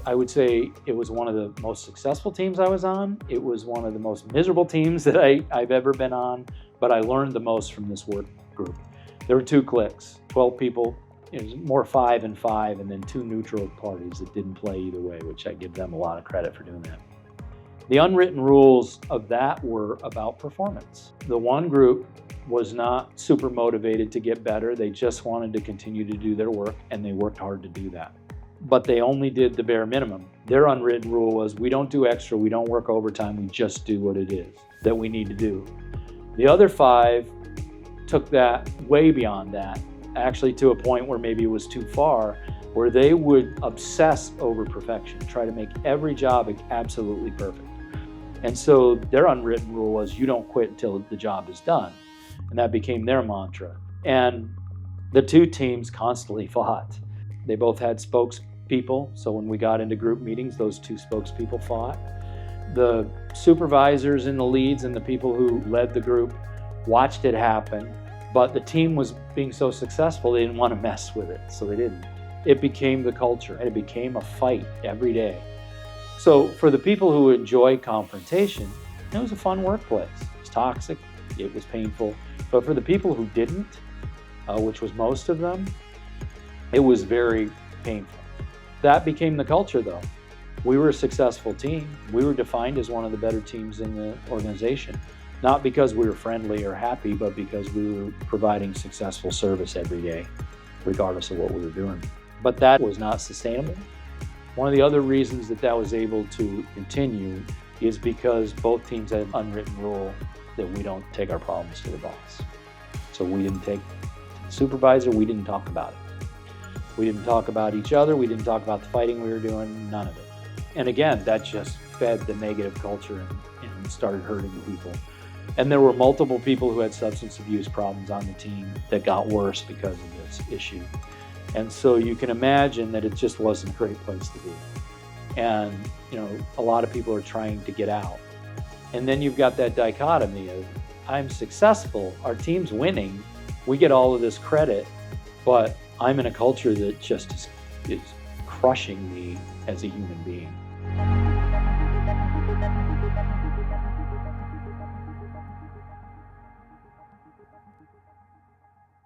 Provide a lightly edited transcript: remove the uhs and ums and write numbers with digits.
I would say it was one of the most successful teams I was on. It was one of the most miserable teams that I've ever been on, but I learned the most from this work group. There were 2 cliques, 12 people. It was more 5 and 5, and then 2 neutral parties that didn't play either way, which I give them a lot of credit for doing that. The unwritten rules of that were about performance. The one group was not super motivated to get better. They just wanted to continue to do their work, and they worked hard to do that. But they only did the bare minimum. Their unwritten rule was, we don't do extra, we don't work overtime, we just do what it is that we need to do. The other 5 took that way beyond that, actually to a point where maybe it was too far, where they would obsess over perfection, try to make every job absolutely perfect. And so their unwritten rule was, you don't quit until the job is done. And that became their mantra. And the 2 teams constantly fought. They both had spokespeople, so when we got into group meetings, those 2 spokespeople fought. The supervisors and the leads and the people who led the group watched it happen, but the team was being so successful, they didn't want to mess with it, so they didn't. It became the culture, and it became a fight every day. So for the people who enjoy confrontation, it was a fun workplace. It was toxic, it was painful, but for the people who didn't, which was most of them, it was very painful. That became the culture, though. We were a successful team. We were defined as one of the better teams in the organization, not because we were friendly or happy, but because we were providing successful service every day, regardless of what we were doing. But that was not sustainable. One of the other reasons that was able to continue is because both teams had an unwritten rule that we don't take our problems to the boss. So we didn't take to the supervisor, we didn't talk about it. We didn't talk about each other, we didn't talk about the fighting we were doing, none of it. And again, that just fed the negative culture and started hurting people. And there were multiple people who had substance abuse problems on the team that got worse because of this issue. And so you can imagine that it just wasn't a great place to be. And, a lot of people are trying to get out. And then you've got that dichotomy of, I'm successful, our team's winning, we get all of this credit, but I'm in a culture that just is crushing me as a human being.